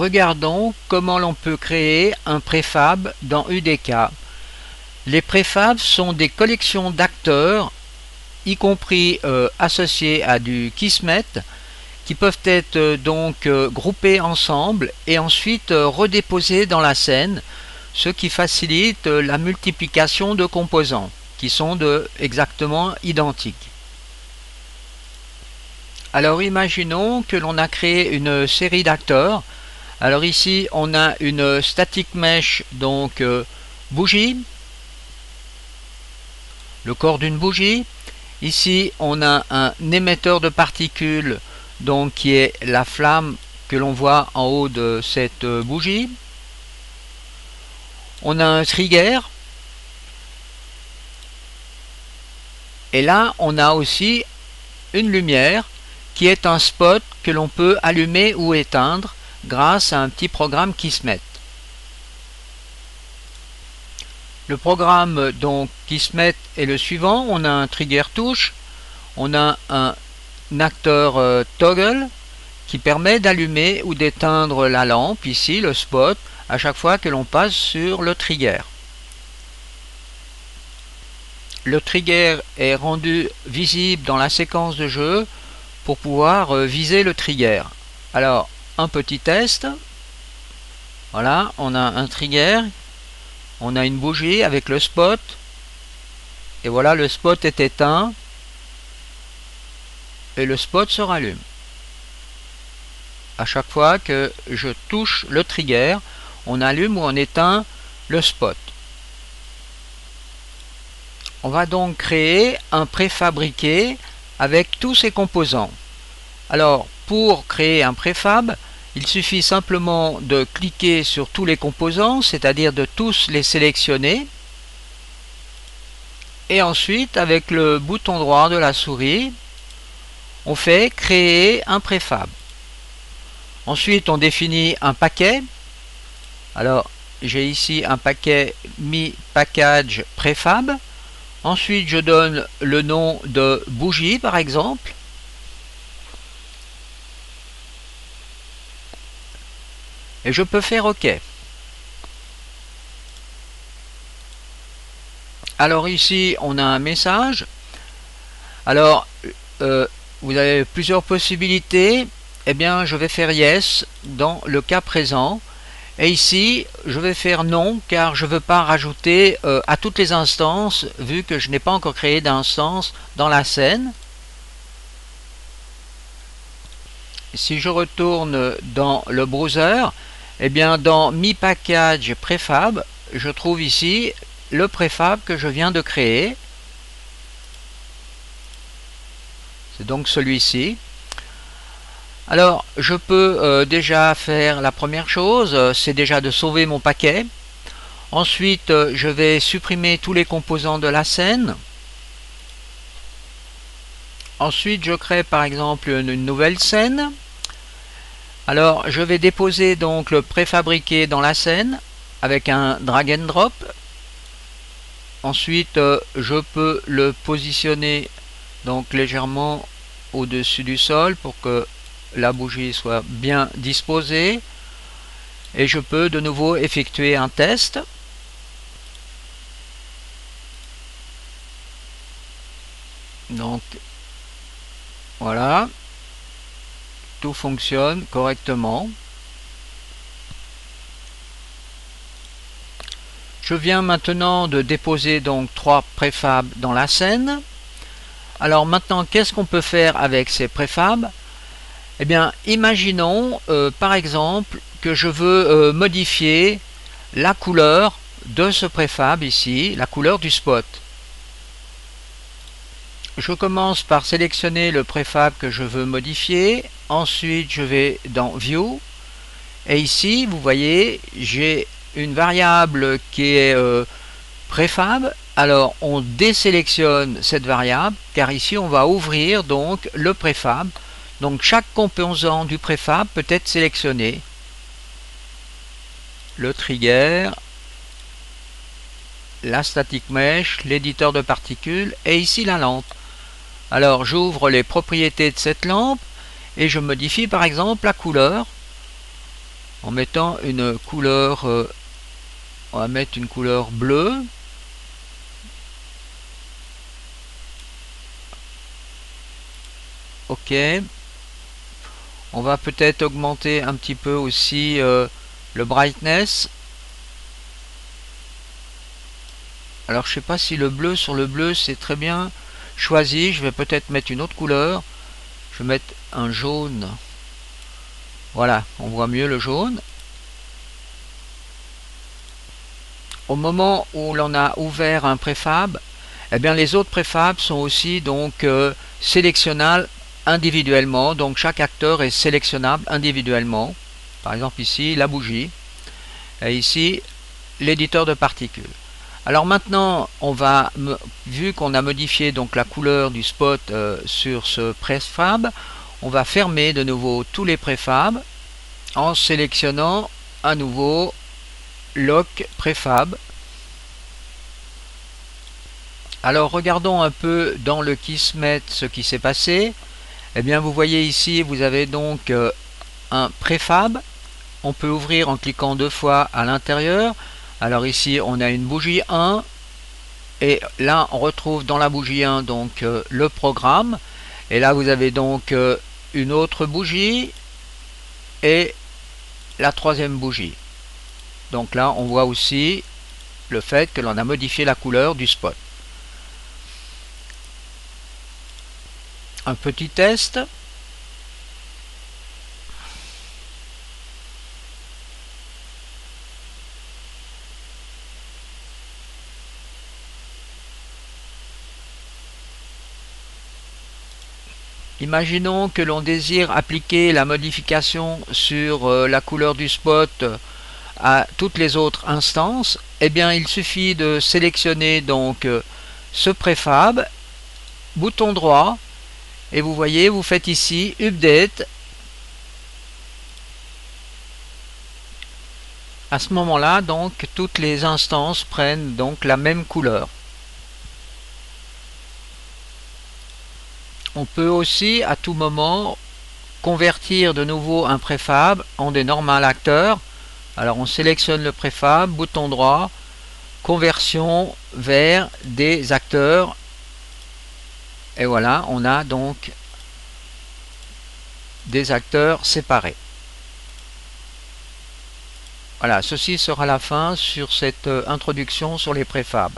Regardons comment l'on peut créer un préfab dans UDK. Les préfabs sont des collections d'acteurs, y compris associés à du Kismet, qui peuvent être groupés ensemble et ensuite redéposés dans la scène, ce qui facilite la multiplication de composants qui sont exactement identiques. Alors imaginons que l'on a créé une série d'acteurs. Alors ici on a une static mesh, bougie, le corps d'une bougie. Ici on a un émetteur de particules qui est la flamme que l'on voit en haut de cette bougie. On a un trigger. Et là on a aussi une lumière qui est un spot que l'on peut allumer ou éteindre grâce à un petit programme Kismet. Le programme Kismet est le suivant. On a un trigger touche, on a un acteur toggle qui permet d'allumer ou d'éteindre la lampe, ici le spot, à chaque fois que l'on passe sur le trigger. Le trigger est rendu visible dans la séquence de jeu pour pouvoir viser le trigger. Alors, un petit test. Voilà, on a un trigger, on a une bougie avec le spot, et voilà, le spot est éteint, et le spot se rallume. À chaque fois que je touche le trigger, on allume ou on éteint le spot. On va donc créer un préfabriqué avec tous ses composants. Alors, pour créer un préfab, il suffit simplement de cliquer sur tous les composants, c'est-à-dire de tous les sélectionner. Et ensuite, avec le bouton droit de la souris, on fait créer un préfab. Ensuite, on définit un paquet. Alors, j'ai ici un paquet Mi Package Préfab. Ensuite, je donne le nom de bougie, par exemple. Et je peux faire OK. Alors ici, on a un message. Alors, vous avez plusieurs possibilités. Eh bien, je vais faire Yes dans le cas présent. Et ici, je vais faire non, car je ne veux pas rajouter à toutes les instances, vu que je n'ai pas encore créé d'instance dans la scène. Si je retourne dans le browser, eh bien dans Mi Package Préfab, je trouve ici le préfab que je viens de créer. C'est donc celui-ci. Alors, je peux déjà faire la première chose, c'est déjà de sauver mon paquet. Ensuite, je vais supprimer tous les composants de la scène. Ensuite, je crée par exemple une nouvelle scène. Alors, je vais déposer donc le préfabriqué dans la scène avec un drag and drop. Ensuite, je peux le positionner donc légèrement au-dessus du sol pour que la bougie soit bien disposée, et je peux de nouveau effectuer un test. Donc voilà, tout fonctionne correctement. Je viens maintenant de déposer donc 3 préfabs dans la scène. Alors maintenant, qu'est-ce qu'on peut faire avec ces préfabs? Eh bien, imaginons par exemple que je veux modifier la couleur de ce préfab ici, la couleur du spot. Je commence par sélectionner le préfab que je veux modifier. Ensuite, je vais dans View. Et ici, vous voyez, j'ai une variable qui est préfab. Alors, on désélectionne cette variable, car ici, on va ouvrir donc le préfab. Donc chaque composant du préfab peut être sélectionné. Le trigger, la static mesh, l'éditeur de particules et ici la lampe. Alors j'ouvre les propriétés de cette lampe et je modifie par exemple la couleur. en mettant une couleur, on va mettre une couleur bleue. Ok. On va peut-être augmenter un petit peu aussi le brightness. Alors je sais pas si le bleu sur le bleu c'est très bien choisi. Je vais peut-être mettre une autre couleur. Je vais mettre un jaune. Voilà, on voit mieux le jaune. Au moment où l'on a ouvert un préfab, eh bien les autres préfabs sont aussi donc sélectionnables individuellement. Donc chaque acteur est sélectionnable individuellement. Par exemple ici la bougie et ici l'éditeur de particules. Alors maintenant, on va, vu qu'on a modifié donc la couleur du spot sur ce préfab, on va fermer de nouveau tous les préfabs en sélectionnant à nouveau Lock Préfab. Alors regardons un peu dans le Kismet ce qui s'est passé. Eh bien vous voyez ici, vous avez donc un préfab. On peut ouvrir en cliquant 2 fois à l'intérieur. Alors ici on a une bougie 1 et là on retrouve dans la bougie 1 donc le programme, et là vous avez donc une autre bougie et la troisième bougie. Donc là on voit aussi le fait que l'on a modifié la couleur du spot. Un petit test. Imaginons que l'on désire appliquer la modification sur la couleur du spot à toutes les autres instances. Eh bien il suffit de sélectionner donc ce préfab, bouton droit, et vous voyez, vous faites ici Update. À ce moment-là, donc toutes les instances prennent donc la même couleur. On peut aussi à tout moment convertir de nouveau un préfab en des normal acteurs. Alors on sélectionne le préfab, bouton droit, conversion vers des acteurs, et voilà, on a donc des acteurs séparés. Voilà, ceci sera la fin sur cette introduction sur les préfabs.